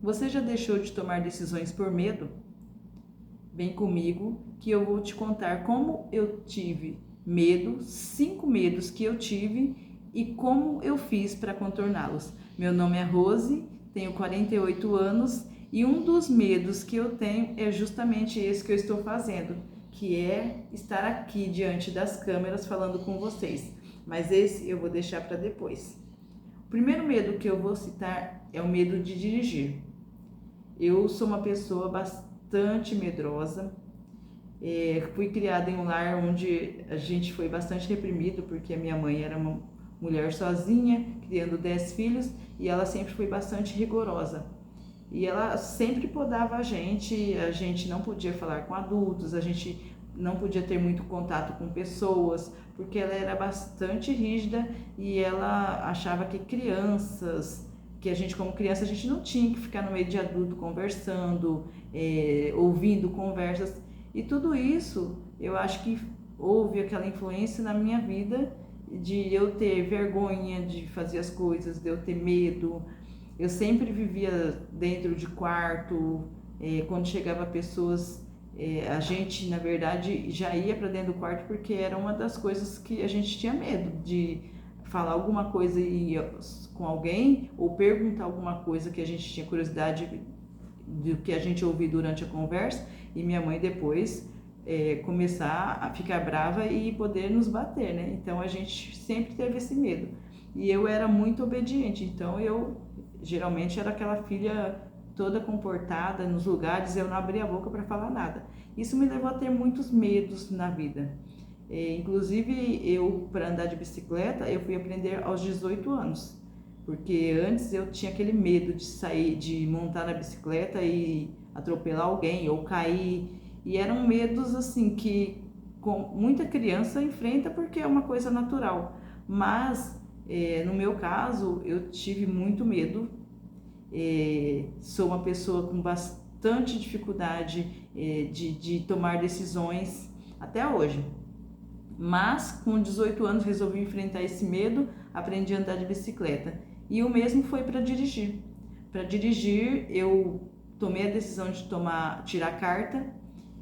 Você já deixou de tomar decisões por medo? Vem comigo que eu vou te contar como eu tive medo, 5 medos que eu tive e como eu fiz para contorná-los. Meu nome é Rose, tenho 48 anos e um dos medos que eu tenho é justamente esse que eu estou fazendo, que é estar aqui diante das câmeras falando com vocês. Mas esse eu vou deixar para depois. O primeiro medo que eu vou citar é o medo de dirigir. Eu sou uma pessoa bastante medrosa, fui criada em um lar onde a gente foi bastante reprimido, porque a minha mãe era uma mulher sozinha, criando 10 filhos, e ela sempre foi bastante rigorosa. E ela sempre podava a gente não podia falar com adultos, a gente não podia ter muito contato com pessoas, porque ela era bastante rígida e ela achava que que a gente como criança, a gente não tinha que ficar no meio de adulto conversando, ouvindo conversas. E tudo isso, eu acho que houve aquela influência na minha vida de eu ter vergonha de fazer as coisas, de eu ter medo. Eu sempre vivia dentro de quarto, quando chegava pessoas, a gente, na verdade, já ia para dentro do quarto porque era uma das coisas que a gente tinha medo de falar alguma coisa com alguém ou perguntar alguma coisa que a gente tinha curiosidade do que a gente ouviu durante a conversa e minha mãe depois começar a ficar brava e poder nos bater, né? Então a gente sempre teve esse medo. E eu era muito obediente, então eu geralmente era aquela filha toda comportada nos lugares, eu não abria a boca para falar nada. Isso me levou a ter muitos medos na vida. Inclusive, eu, para andar de bicicleta, eu fui aprender aos 18 anos. Porque antes eu tinha aquele medo de sair, de montar na bicicleta e atropelar alguém ou cair. E eram medos assim que muita criança enfrenta porque é uma coisa natural. Mas, no meu caso, eu tive muito medo. Sou uma pessoa com bastante dificuldade de tomar decisões até hoje. Mas com 18 anos resolvi enfrentar esse medo, aprendi a andar de bicicleta. E o mesmo foi para dirigir. Para dirigir, eu tomei a decisão de tirar carta,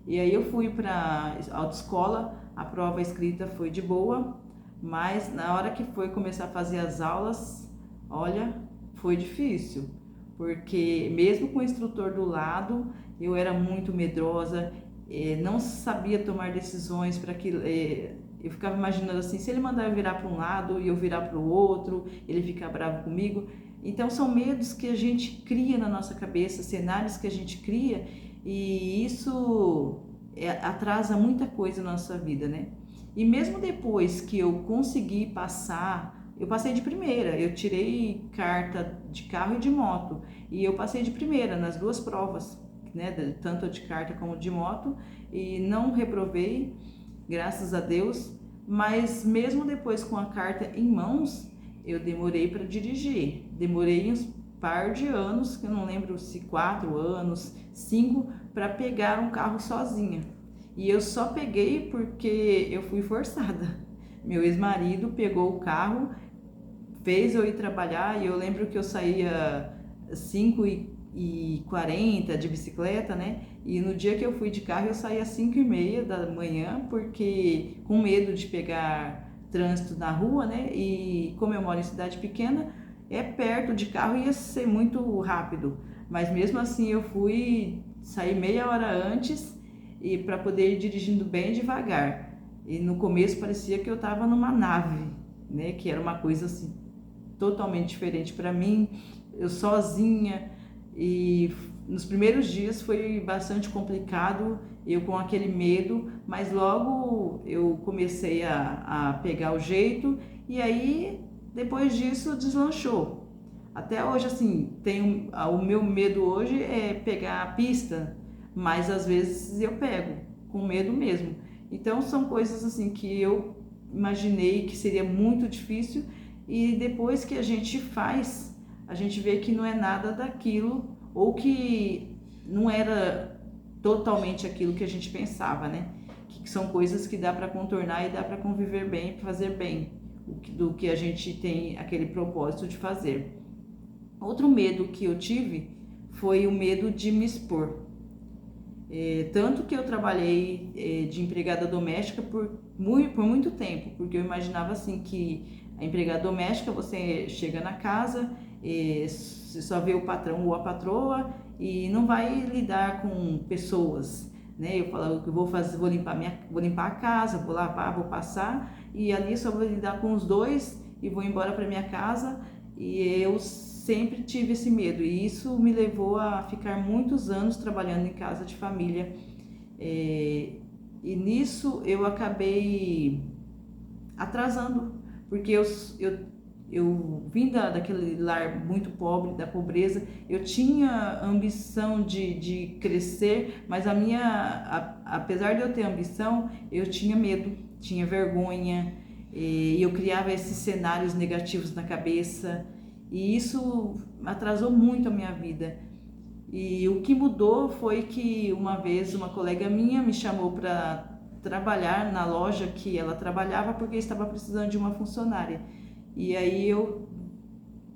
e aí eu fui para a autoescola, a prova escrita foi de boa, mas na hora que foi começar a fazer as aulas, olha, foi difícil, porque mesmo com o instrutor do lado, eu era muito medrosa, não sabia tomar decisões para aquilo. Eu ficava imaginando assim, se ele mandar eu virar para um lado e eu virar para o outro, ele fica bravo comigo. Então são medos que a gente cria na nossa cabeça, cenários que a gente cria, e isso atrasa muita coisa na nossa vida, né? E mesmo depois que eu consegui passar, eu passei de primeira, eu tirei carta de carro e de moto, e eu passei de primeira nas duas provas, né? Tanto de carta como de moto, e não reprovei, graças a Deus. Mas mesmo depois com a carta em mãos, eu demorei para dirigir. Demorei uns par de anos, que eu não lembro se 4 anos, 5, para pegar um carro sozinha. E eu só peguei porque eu fui forçada. Meu ex-marido pegou o carro, fez eu ir trabalhar, e eu lembro que eu saía 5h40 de bicicleta, né? E no dia que eu fui de carro, eu saí às 5h30 da manhã, porque com medo de pegar trânsito na rua, né? E como eu moro em cidade pequena, é perto de carro, ia ser muito rápido. Mas mesmo assim eu saí meia hora antes e para poder ir dirigindo bem devagar. E no começo parecia que eu estava numa nave, né? Que era uma coisa assim totalmente diferente para mim, eu sozinha. E nos primeiros dias foi bastante complicado, eu com aquele medo, mas logo eu comecei a pegar o jeito, e aí depois disso deslanchou. Até hoje, assim, o meu medo hoje é pegar a pista, mas às vezes eu pego, com medo mesmo. Então são coisas assim que eu imaginei que seria muito difícil, e depois que a gente faz, a gente vê que não é nada daquilo, ou que não era totalmente aquilo que a gente pensava, né? Que são coisas que dá para contornar e dá para conviver bem, fazer bem, do que a gente tem aquele propósito de fazer. Outro medo que eu tive foi o medo de me expor. Tanto que eu trabalhei de empregada doméstica por muito tempo, porque eu imaginava assim que a empregada doméstica, você chega na casa, você só vê o patrão ou a patroa e não vai lidar com pessoas, né? Eu falava que vou limpar a casa, vou lavar, vou passar, e ali só vou lidar com os dois e vou embora para minha casa. E eu sempre tive esse medo, e isso me levou a ficar muitos anos trabalhando em casa de família. E nisso eu acabei atrasando, porque eu vim daquele lar muito pobre, da pobreza. Eu tinha ambição de crescer, mas apesar de eu ter ambição, eu tinha medo, tinha vergonha, e eu criava esses cenários negativos na cabeça, e isso atrasou muito a minha vida. E o que mudou foi que uma vez uma colega minha me chamou para trabalhar na loja que ela trabalhava, porque estava precisando de uma funcionária. E aí eu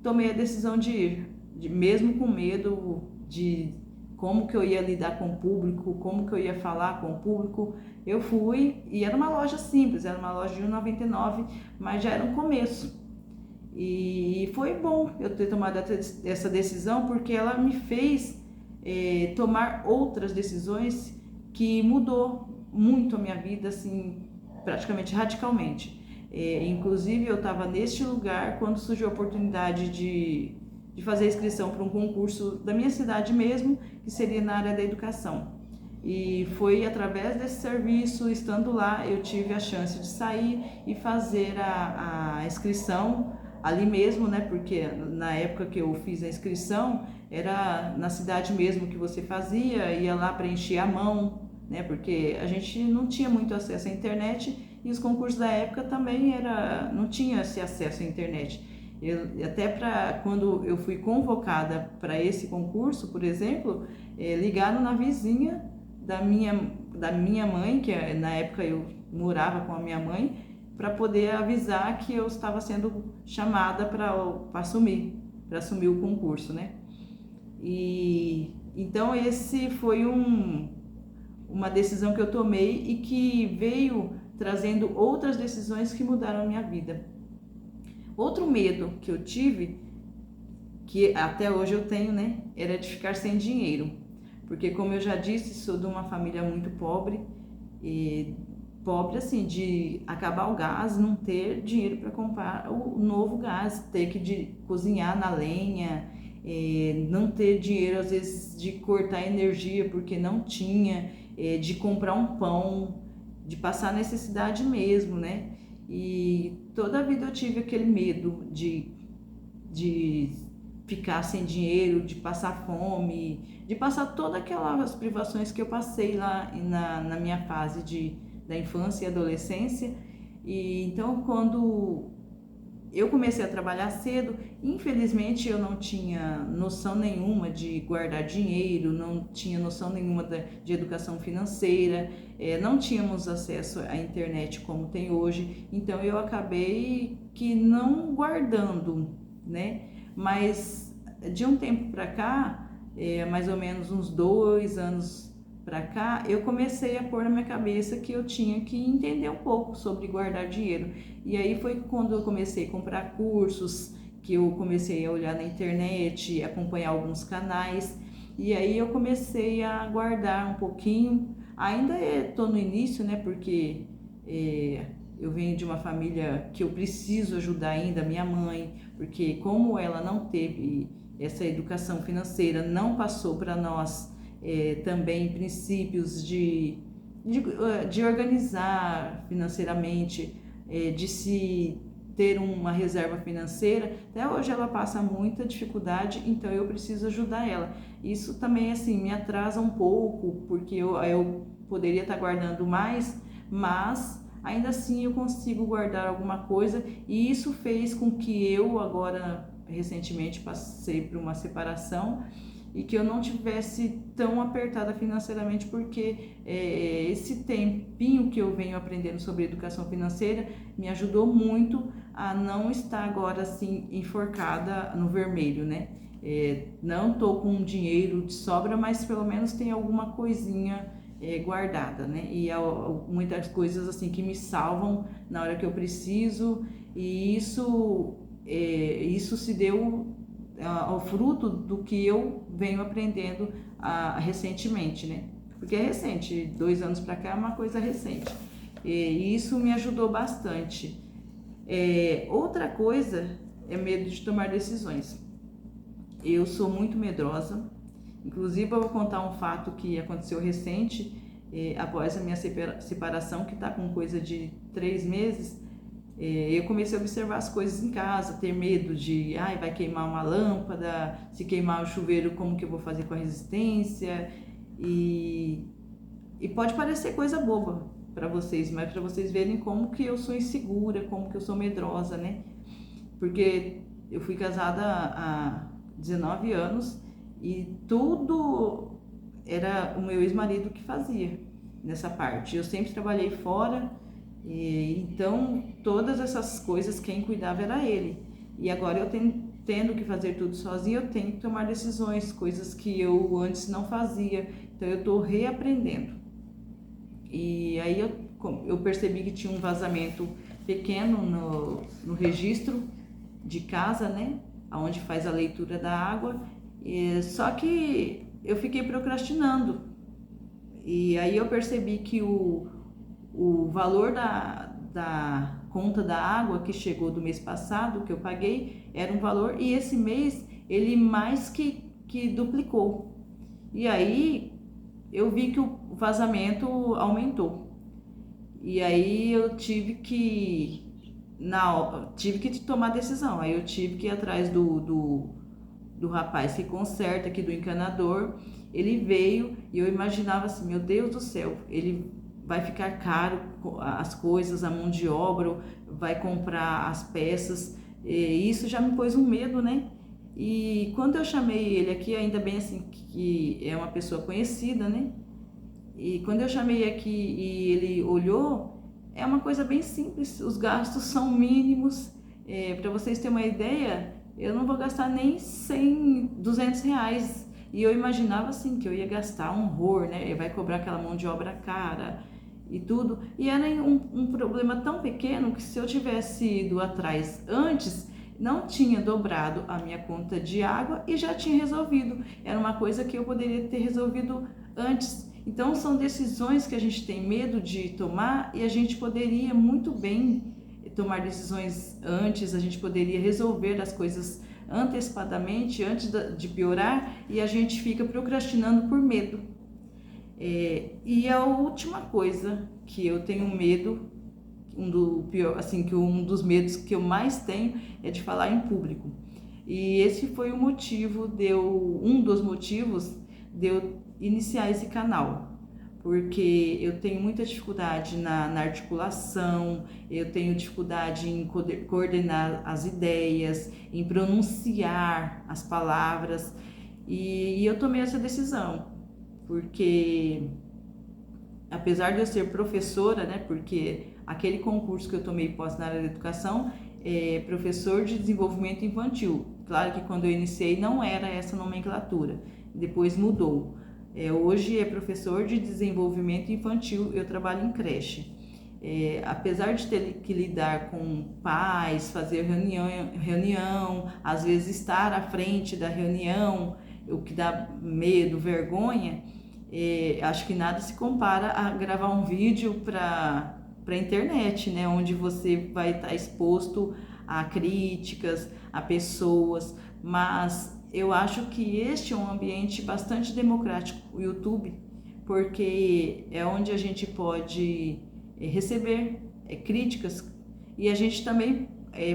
tomei a decisão de ir, mesmo com medo de como que eu ia lidar com o público, como que eu ia falar com o público. Eu fui, e era uma loja simples, era uma loja de R$1,99, mas já era um começo. E foi bom eu ter tomado essa decisão, porque ela me fez tomar outras decisões que mudou muito a minha vida, assim, praticamente radicalmente. Inclusive eu estava neste lugar quando surgiu a oportunidade de fazer a inscrição para um concurso da minha cidade mesmo, que seria na área da educação. E foi através desse serviço, estando lá, eu tive a chance de sair e fazer a inscrição ali mesmo, né? Porque na época que eu fiz a inscrição, era na cidade mesmo que você fazia, ia lá preencher à mão, né? Porque a gente não tinha muito acesso à internet, e os concursos da época também não tinha esse acesso à internet. Até para quando eu fui convocada para esse concurso, por exemplo, ligaram na vizinha da minha mãe, que na época eu morava com a minha mãe, para poder avisar que eu estava sendo chamada para assumir o concurso, né? E então esse foi uma decisão que eu tomei e que veio trazendo outras decisões que mudaram a minha vida. Outro medo que eu tive, que até hoje eu tenho, né, era de ficar sem dinheiro. Porque, como eu já disse, sou de uma família muito pobre, e pobre assim, de acabar o gás, não ter dinheiro para comprar o novo gás, ter que cozinhar na lenha, não ter dinheiro às vezes de cortar energia porque não tinha, de comprar um pão, de passar necessidade mesmo, né? E toda a vida eu tive aquele medo de ficar sem dinheiro, de passar fome, de passar todas aquelas privações que eu passei lá na minha fase da infância e adolescência. E então, quando eu comecei a trabalhar cedo, infelizmente eu não tinha noção nenhuma de guardar dinheiro, não tinha noção nenhuma de educação financeira, não tínhamos acesso à internet como tem hoje, então eu acabei que não guardando, né? Mas de um tempo para cá, mais ou menos uns 2 anos para cá, eu comecei a pôr na minha cabeça que eu tinha que entender um pouco sobre guardar dinheiro. E aí foi quando eu comecei a comprar cursos, que eu comecei a olhar na internet, acompanhar alguns canais, e aí eu comecei a guardar um pouquinho. Ainda estou no início, né, porque eu venho de uma família que eu preciso ajudar ainda, minha mãe, porque como ela não teve essa educação financeira, não passou para nós também princípios de organizar financeiramente, de se ter uma reserva financeira. Até hoje ela passa muita dificuldade, então eu preciso ajudar ela. Isso também assim me atrasa um pouco, porque eu poderia estar guardando mais, mas ainda assim eu consigo guardar alguma coisa, e isso fez com que eu agora recentemente passei por uma separação e que eu não tivesse tão apertada financeiramente, porque esse tempinho que eu venho aprendendo sobre educação financeira me ajudou muito a não estar agora assim enforcada no vermelho, né? Não tô com dinheiro de sobra, mas pelo menos tem alguma coisinha guardada, né? E muitas coisas assim que me salvam na hora que eu preciso, e isso se deu ao fruto do que eu venho aprendendo recentemente, né? Porque é recente, 2 anos para cá é uma coisa recente. E isso me ajudou bastante. Outra coisa é medo de tomar decisões. Eu sou muito medrosa. Inclusive, eu vou contar um fato que aconteceu recente, após a minha separação, que está com coisa de 3 meses. Eu comecei a observar as coisas em casa, ter medo de, vai queimar uma lâmpada, se queimar o chuveiro, como que eu vou fazer com a resistência? E pode parecer coisa boba para vocês, mas para vocês verem como que eu sou insegura, como que eu sou medrosa, né? Porque eu fui casada há 19 anos e tudo era o meu ex-marido que fazia nessa parte. Eu sempre trabalhei fora, então todas essas coisas quem cuidava era ele. E agora eu tendo que fazer tudo sozinha, eu tenho que tomar decisões, coisas que eu antes não fazia. Então eu estou reaprendendo. E aí eu percebi que tinha um vazamento pequeno no registro de casa, né? Onde faz a leitura da água. Só que eu fiquei procrastinando. E aí eu percebi que o valor da conta da água que chegou do mês passado, que eu paguei, era um valor, e esse mês ele mais que duplicou. E aí eu vi que o vazamento aumentou. E aí eu tive que tomar decisão. Aí eu tive que ir atrás do rapaz que conserta aqui, do encanador. Ele veio e eu imaginava assim, meu Deus do céu, ele vai ficar caro as coisas, a mão de obra, vai comprar as peças. E isso já me pôs um medo, né? E quando eu chamei ele aqui, ainda bem assim que é uma pessoa conhecida, né? E quando eu chamei aqui e ele olhou, é uma coisa bem simples, os gastos são mínimos. Para vocês terem uma ideia, eu não vou gastar nem 100, 200 reais. E eu imaginava assim que eu ia gastar um horror, né? Vai cobrar aquela mão de obra cara e tudo. E era um problema tão pequeno que se eu tivesse ido atrás antes, não tinha dobrado a minha conta de água e já tinha resolvido. Era uma coisa que eu poderia ter resolvido antes. Então são decisões que a gente tem medo de tomar e a gente poderia muito bem tomar decisões antes, a gente poderia resolver as coisas antecipadamente, antes de piorar, e a gente fica procrastinando por medo. E a última coisa que eu tenho medo, um dos medos que eu mais tenho é de falar em público. E esse foi um dos motivos de eu iniciar esse canal, porque eu tenho muita dificuldade na articulação, eu tenho dificuldade em coordenar as ideias, em pronunciar as palavras, e eu tomei essa decisão, porque apesar de eu ser professora, né, porque aquele concurso que eu tomei pós na área da educação é professor de desenvolvimento infantil. Claro que quando eu iniciei não era essa nomenclatura, depois mudou. Hoje é professor de desenvolvimento infantil, eu trabalho em creche. Apesar de ter que lidar com pais, fazer reunião, às vezes estar à frente da reunião, o que dá medo, vergonha, acho que nada se compara a gravar um vídeo para a internet, né, onde você vai estar exposto a críticas, a pessoas, mas eu acho que este é um ambiente bastante democrático, o YouTube, porque é onde a gente pode receber críticas e a gente também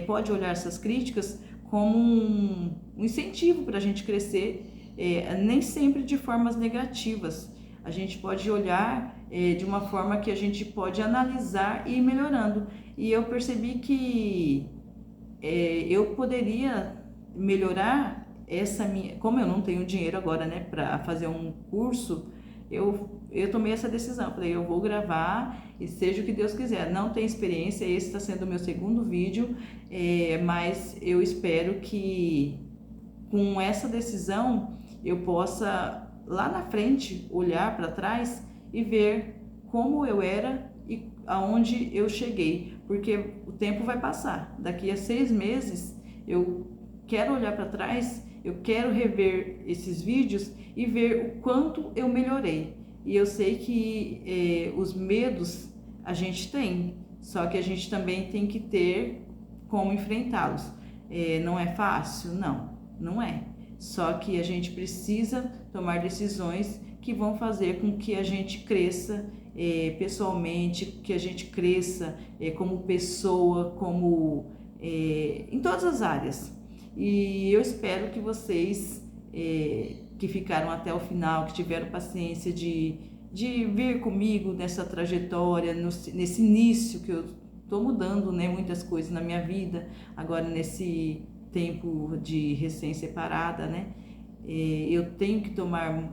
pode olhar essas críticas como um incentivo para a gente crescer, nem sempre de formas negativas. A gente pode olhar de uma forma que a gente pode analisar e ir melhorando. E eu percebi que eu poderia melhorar como eu não tenho dinheiro agora, né, para fazer um curso, eu tomei essa decisão. Falei, eu vou gravar e seja o que Deus quiser. Não tenho experiência, esse está sendo o meu segundo vídeo, mas eu espero que com essa decisão eu possa lá na frente olhar para trás e ver como eu era e aonde eu cheguei, porque o tempo vai passar. Daqui a 6 meses eu quero olhar para trás, eu quero rever esses vídeos e ver o quanto eu melhorei. E eu sei que os medos a gente tem, só que a gente também tem que ter como enfrentá-los. Não é fácil? Não, não é. Só que a gente precisa tomar decisões que vão fazer com que a gente cresça pessoalmente, que a gente cresça como pessoa, como em todas as áreas. E eu espero que vocês que ficaram até o final, que tiveram paciência de vir comigo nessa trajetória, nesse início que eu estou mudando, né, muitas coisas na minha vida, agora nesse tempo de recém-separada, né, eu tenho que tomar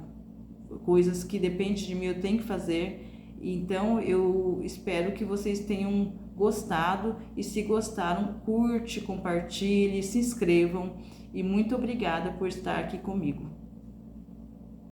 coisas que dependem de mim, eu tenho que fazer. Então eu espero que vocês tenham gostado e se gostaram, curte, compartilhe, se inscrevam e muito obrigada por estar aqui comigo.